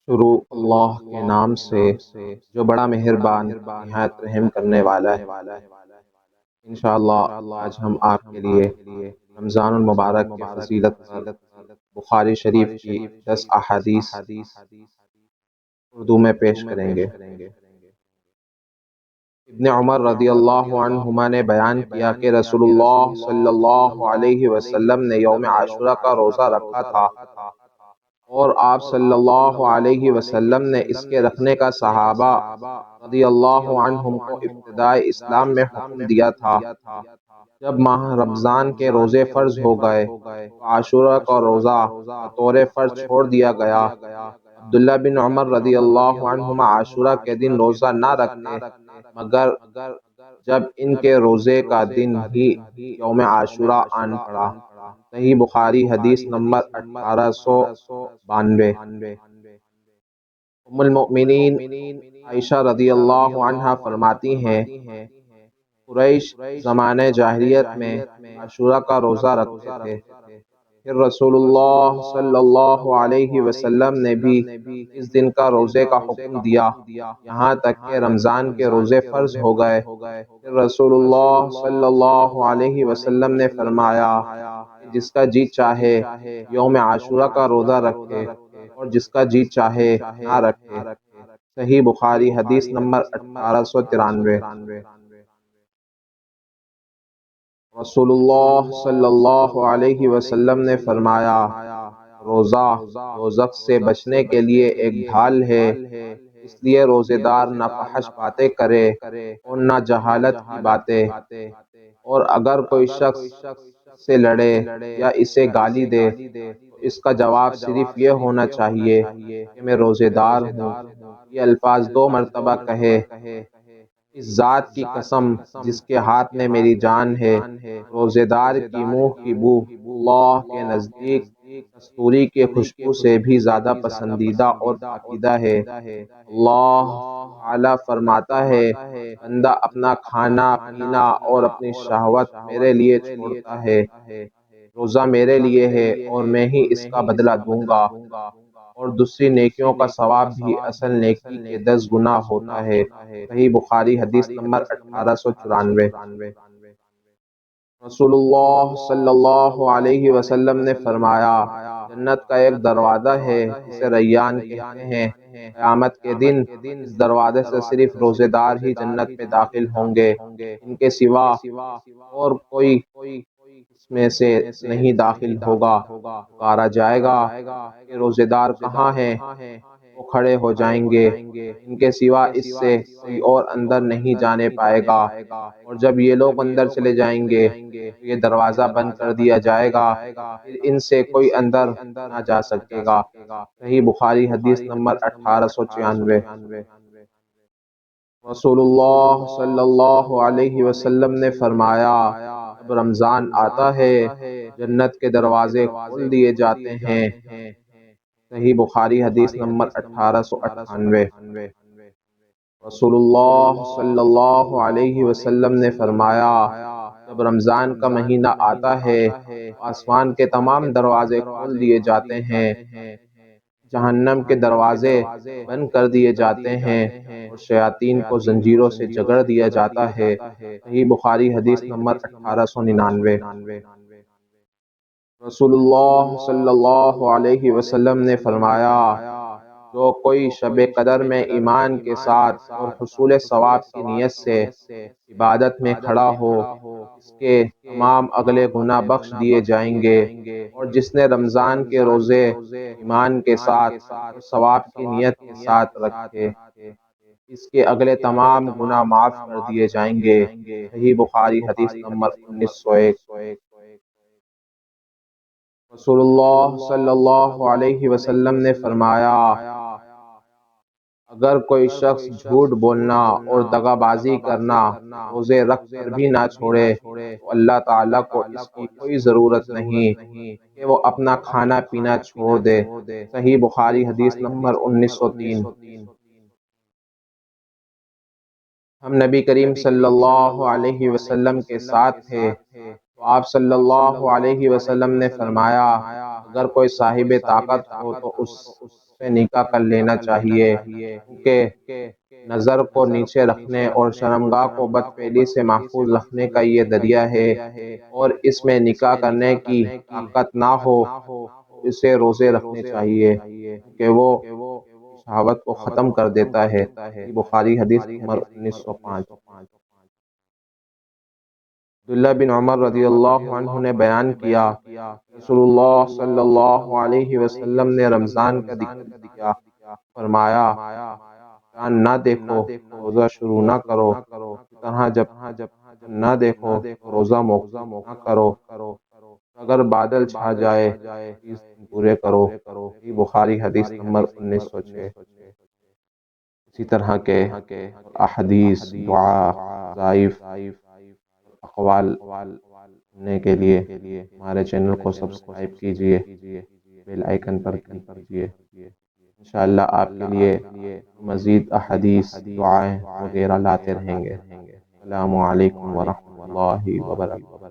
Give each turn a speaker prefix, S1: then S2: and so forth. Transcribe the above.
S1: شروع اللہ کے نام سے جو بڑا مہربان نہایت رحم کرنے والا ہے۔ انشاءاللہ آج ہم آپ کے لیے رمضان المبارک کے فضیلت پر بخاری شریف کی 10 احادیث اردو میں پیش کریں گے۔ ابن عمر رضی اللہ عنہما نے بیان کیا کہ رسول اللہ صلی اللہ علیہ وسلم نے یوم عاشوراء کا روزہ رکھا تھا، اور آپ صلی اللہ علیہ وسلم نے اس کے رکھنے کا صحابہ رضی اللہ عنہم کو ابتداء اسلام میں حکم دیا تھا۔ جب ماہ رمضان کے روزے فرض ہو گئے تو عاشوراء کا روزہ بطور فرض چھوڑ دیا گیا۔ عبداللہ بن عمر رضی اللہ عنہما عاشوراء کے دن روزہ نہ رکھتے مگر جب ان کے روزے کا دن ہی یوم عاشوراء آن پڑا۔ صحیح بخاری حدیث نمبر 1892۔ ام المؤمنین عائشہ رضی اللہ عنہا فرماتی ہیں، قریش زمانہ جاہلیت میں عاشوراء کا روزہ رکھتے تھے، پھر رسول اللہ صلی اللہ علیہ وسلم نے بھی اس دن کا روزے کا حکم دیا، یہاں تک کہ رمضان کے روزے فرض ہو گئے۔ پھر رسول اللہ صلی اللہ علیہ وسلم نے فرمایا کہ جس کا جی چاہے یوم عاشوراء کا روزہ رکھے اور جس کا جی چاہے نہ رکھے۔ صحیح بخاری حدیث نمبر 1893۔ رسول اللہ صلی اللہ علیہ وسلم نے فرمایا، روزہ دوزخ سے بچنے کے لیے ایک ڈھال ہے، اس لیے روزے دار نہ فحش باتیں کرے اور نہ جہالت کی باتیں، اور اگر کوئی شخص سے لڑے یا اسے گالی دے تو اس کا جواب صرف یہ ہونا چاہیے کہ میں روزے دار ہوں۔ یہ الفاظ 2 مرتبہ کہے، اس ذات کی قسم جس کے ہاتھ میں میری جان ہے، روزے دار کی منہ کی بو اللہ کے نزدیک کستوری کے خوشبو سے بھی زیادہ پسندیدہ اور پاکیزہ ہے۔ اللہ تعالی فرماتا ہے، بندہ اپنا کھانا پینا اور اپنی شہوت میرے لیے چھوڑتا ہے، روزہ میرے لیے ہے اور میں ہی اس کا بدلہ دوں گا، اور دوسری نیکیوں کا ثواب بھی اصل نیکی کے 10 گنا ہوتا ہے۔ صحیح بخاری حدیث نمبر 1894۔ رسول اللہ صلی اللہ علیہ وسلم نے فرمایا، جنت کا ایک دروازہ ہے جسے ریان کہتے ہیں، قیامت کے دن اس دروازے سے صرف روزے دار ہی جنت میں داخل ہوں گے، ان کے سوا اور کوئی اس میں سے نہیں داخل ہوگا۔ پکارا جائے گا کہ روزے دار کہاں ہیں؟ وہ کھڑے ہو جائیں گے، ان کے سوا اس سے کوئی اور اندر نہیں جانے پائے گا، اور جب یہ لوگ اندر چلے جائیں گے تو یہ دروازہ بند کر دیا جائے گا، پھر ان سے کوئی اندر نہ جا سکے گا۔ صحیح بخاری حدیث نمبر 1896۔ رسول اللہ صلی اللہ علیہ وسلم نے فرمایا، جب رمضان آتا ہے جنت کے دروازے کھول دیے جاتے ہیں۔ صحیح بخاری حدیث نمبر 1898۔ رسول اللہ صلی اللہ علیہ وسلم نے فرمایا، جب رمضان کا مہینہ آتا ہے تو آسمان کے تمام دروازے کھول دیے جاتے ہیں، جہنم کے دروازے بند کر دیے جاتے ہیں، اور شیاطین کو زنجیروں سے جکڑ دیا جاتا ہے۔ صحیح بخاری حدیث نمبر 1899۔ رسول اللہ صلی اللہ علیہ وسلم نے فرمایا، جو کوئی شب قدر میں ایمان کے ساتھ اور حصول ثواب کی نیت سے عبادت میں کھڑا ہو، اس کے تمام اگلے گناہ بخش دیے جائیں گے، اور جس نے رمضان کے روزے ایمان کے ساتھ اور ثواب کی نیت کے ساتھ رکھے، اس کے اگلے تمام گناہ معاف کر دیے جائیں گے۔ صحیح بخاری حدیث نمبر 1901۔ رسول اللہ صلی اللہ علیہ وسلم نے فرمایا، اگر کوئی شخص جھوٹ بولنا اور دغا بازی کرنا روزے رکھ کر بھی نہ چھوڑے تو اللہ تعالیٰ کو اس کی کوئی ضرورت نہیں کہ وہ اپنا کھانا پینا چھوڑ دے۔ صحیح بخاری حدیث نمبر 1903۔ ہم نبی کریم صلی اللہ علیہ وسلم کے ساتھ تھے تو آپ صلی اللہ علیہ وسلم نے فرمایا، اگر کوئی صاحب طاقت ہو تو اس سے نکاح کر لینا چاہیے، کیونکہ نظر کو نیچے رکھنے اور شرمگاہ کو بد فعلی سے محفوظ رکھنے کا یہ ذریعہ ہے، اور اس میں نکاح کرنے کی طاقت نہ ہو اسے روزے رکھنے چاہیے کہ وہ شہوت کو ختم کر دیتا ہے۔ بخاری حدیث نمبر 1905۔ عبداللہ بن عمر رضی اللہ عنہ نے بیان کیا، رسول اللہ صلی اللہ علیہ وسلم نے رمضان کا ذکر کیا، فرمایا چاند نہ دیکھو روزہ شروع نہ کرو، اسی طرح جب نہ دیکھو روزہ موقوف نہ کرو، اگر بادل چھا جائے 30 دن پورے کرو۔ بخاری حدیث نمبر 1906۔ اسی طرح کے احادیث، دعا، وظائف، اقوال سننے کے لیے ہمارے چینل کو سبسکرائب کیجئے، بیل آئیکن پر کلک کیجئے۔ انشاءاللہ آپ کے لیے مزید احادیث، دعائیں وغیرہ لاتے رہیں گے۔ السلام علیکم ورحمۃ اللہ وبرکاتہ۔